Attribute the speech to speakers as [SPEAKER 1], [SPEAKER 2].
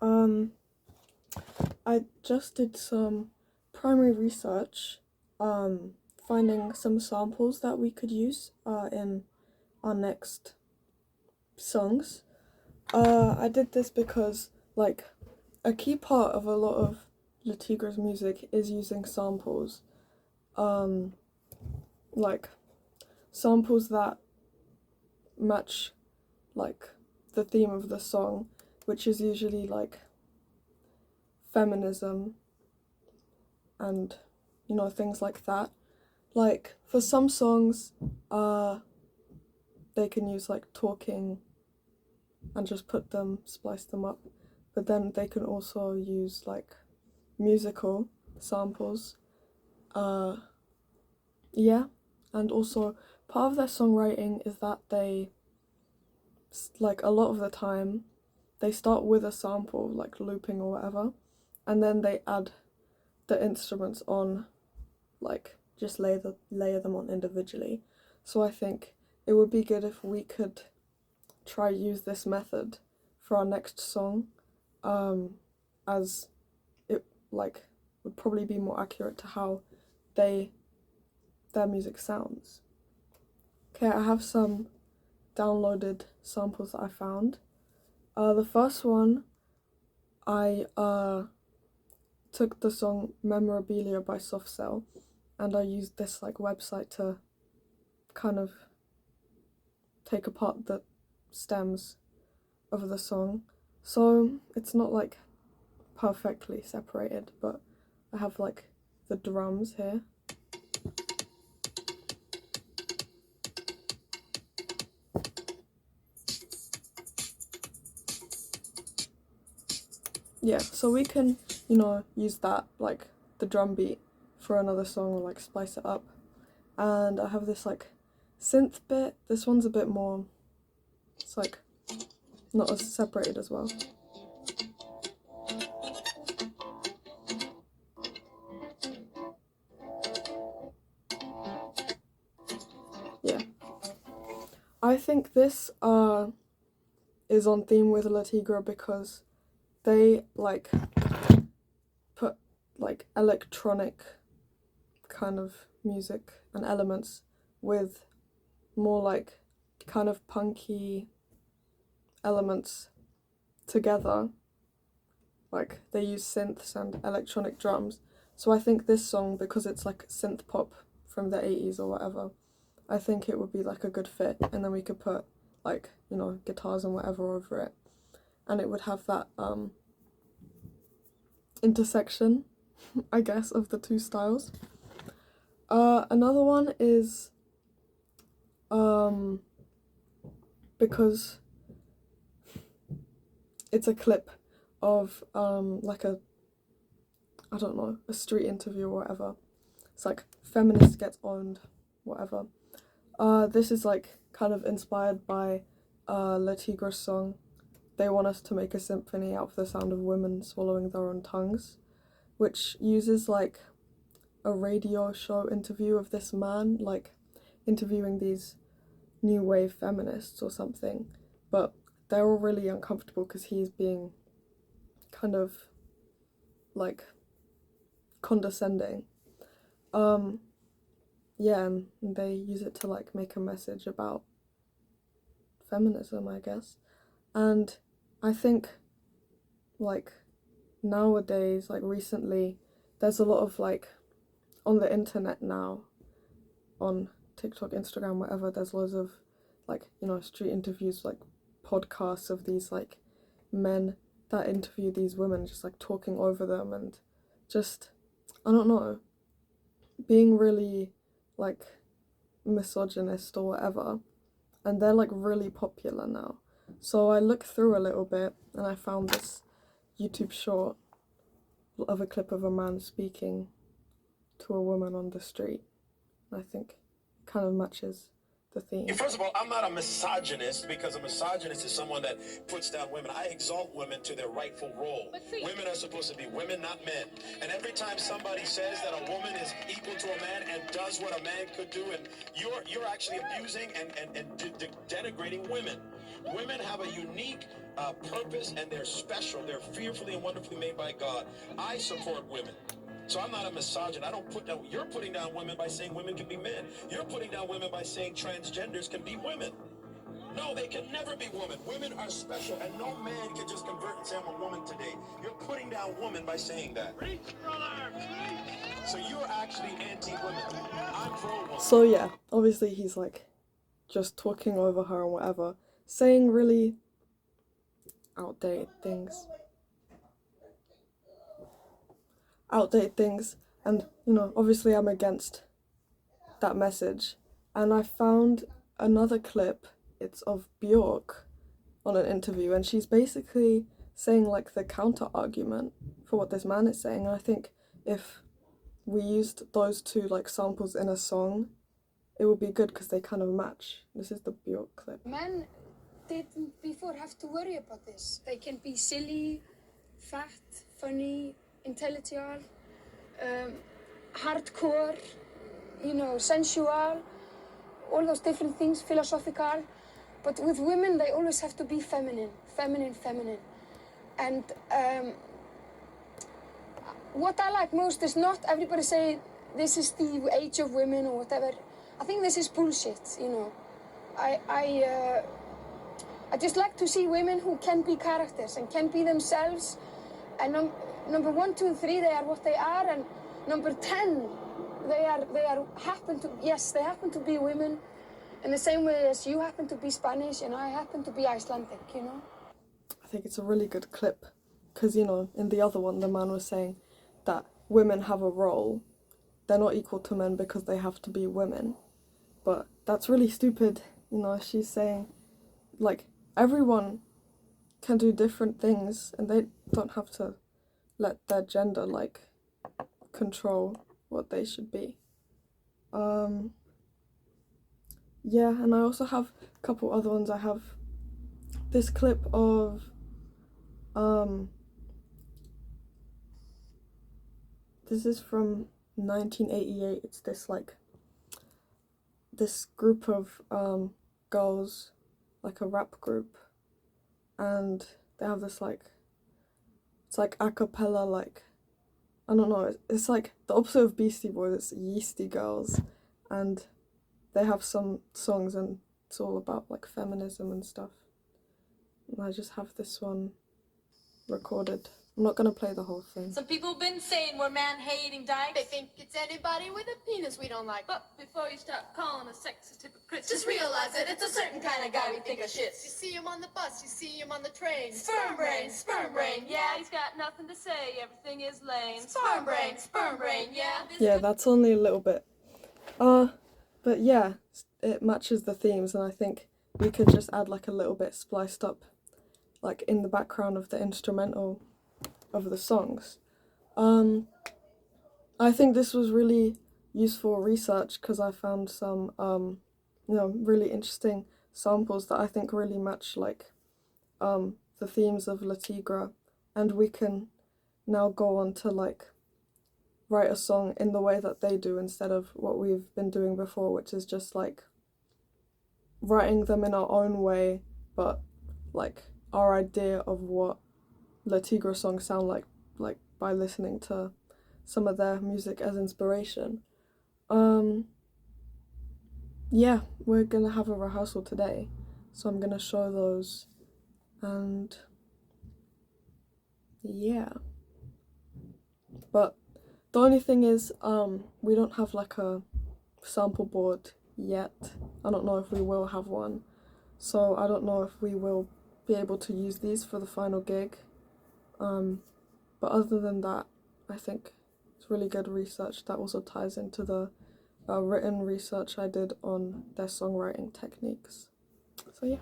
[SPEAKER 1] Um, I just did some primary research, um, finding some samples that we could use in our next songs. I did this because, like, a key part of a lot of Latigra's music is using samples. Um, like, samples that match, like, the theme of the song, which is usually, like, feminism and, things like that. Like, for some songs, uh, they can use, like, talking and just splice them up. But then they can also use, like, musical samples. Uh, yeah, and also part of their songwriting is that like, a lot of the time, they start with a sample, like looping or whatever, and then they add the instruments on, like, just layer them on individually. So I think it would be good if we could try use this method for our next song, um, as it, like, would probably be more accurate to how they their music sounds. Okay, I have some downloaded samples that I found. The first one, I took the song Memorabilia by Soft Cell, and I used this, like, website to kind of take apart the stems of the song. So it's not, like, perfectly separated, but I have, like, the drums here. Yeah, so we can, use that, like, the drum beat for another song, or, like, splice it up. And I have this, like, synth bit. This one's a bit more, it's, like, not as separated as well. Yeah. I think this is on theme with La Tigra because they, like, put, like, electronic kind of music and elements with more, like, kind of punky elements together. Like, they use synths and electronic drums. So I think this song, because it's, like, synth pop from the 80s or whatever, I think it would be, like, a good fit. And then we could put, like, guitars and whatever over it. And it would have that intersection, I guess, of the two styles. Another one is because it's a clip of like I don't know, a street interview or whatever. It's like feminist gets owned, whatever. This is, like, kind of inspired by Le Tigre's song. They want us to make a symphony out of the sound of women swallowing their own tongues, which uses, like, a radio show interview of this man, like, interviewing these new wave feminists or something, but they're all really uncomfortable because he's being kind of, like, condescending. Um, yeah, and they use it to, like, make a message about feminism, I guess. And I think, like, nowadays, like, recently, there's a lot of, like, on the internet now, on TikTok, Instagram, whatever, there's loads of, like, street interviews, like, podcasts of these, like, men that interview these women, just, like, talking over them and just, I don't know, being really, like, misogynist or whatever. And they're, like, really popular now. So I looked through a little bit and I found this YouTube short of a clip of a man speaking to a woman on the street. I think it kind of matches the theme.
[SPEAKER 2] First of all, I'm not a misogynist because a misogynist is someone that puts down women. I exalt women to their rightful role. Women are supposed to be women, not men. And every time somebody says that a woman is equal to a man and does what a man could do, and you're actually abusing and denigrating women. Women have a unique purpose, and they're special. They're fearfully and wonderfully made by God. I support women. So I'm not a misogynist. I don't put down, you're putting down women by saying women can be men. You're putting down women by saying transgenders can be women. No, they can never be women. Women are special, and no man can just convert and say I'm a woman today. You're putting down women by saying that. So you're actually anti-women. I'm pro-woman.
[SPEAKER 1] So yeah, obviously he's like just talking over her and whatever, saying really outdated things. And you know, obviously I'm against that message. And I found another clip, it's of Bjork on an interview, and she's basically saying like the counter argument for what this man is saying. And I think if we used those two like samples in a song, it would be good because they kind of match. This is the Bjork clip.
[SPEAKER 3] Men didn't before have to worry about this. They can be silly, fat, funny, intellectual, hardcore, you know, sensual, all those different things, philosophical. But with women, they always have to be feminine, feminine, feminine. And what I like most is not everybody say this is the age of women or whatever. I think this is bullshit, you know. I just like to see women who can be characters and can be themselves. And number 1, 2, 3, they are what they are, and number 10, they happen to be women, in the same way as you happen to be Spanish and I happen to be Icelandic, you know.
[SPEAKER 1] I think it's a really good clip because, you know, in the other one, the man was saying that women have a role. They're not equal to men because they have to be women. But that's really stupid, you know. She's saying, like, everyone can do different things and they don't have to let their gender, like, control what they should be. Yeah, and I also have a couple other ones. I have this clip of this is from 1988. It's this like this group of girls, like a rap group, and they have this like, it's like a cappella, like, I don't know, it's like the opposite of Beastie Boys. It's Yeasty Girls, and they have some songs and it's all about like feminism and stuff. And I just have this one recorded. I'm not gonna play the whole thing.
[SPEAKER 4] Some people been saying we're man-hating dykes.
[SPEAKER 5] They think it's anybody with a penis we don't like.
[SPEAKER 4] But before you start calling us sexist hypocrites,
[SPEAKER 5] Just realize that it's a certain kind of guy we think of shits.
[SPEAKER 4] You
[SPEAKER 5] You see him on the bus, you see him on the train.
[SPEAKER 4] sperm brain, yeah, he's got nothing to say, everything is lame.
[SPEAKER 5] Sperm brain, yeah.
[SPEAKER 1] Yeah, that's only a little bit. But yeah, it matches the themes, and I think we could just add like a little bit spliced up, like in the background of the instrumental of the songs. I think this was really useful research because I found some, you know, really interesting samples that I think really match like the themes of Le Tigre, and we can now go on to like write a song in the way that they do instead of what we've been doing before, which is just like writing them in our own way, but like our idea of what Le Tigre songs sound like by listening to some of their music as inspiration. Yeah, we're gonna have a rehearsal today, so I'm gonna show those, and yeah. But the only thing is, we don't have like a sample board yet. I don't know if we will have one, so I don't know if we will be able to use these for the final gig. But other than that, I think it's really good research that also ties into the written research I did on their songwriting techniques. So yeah.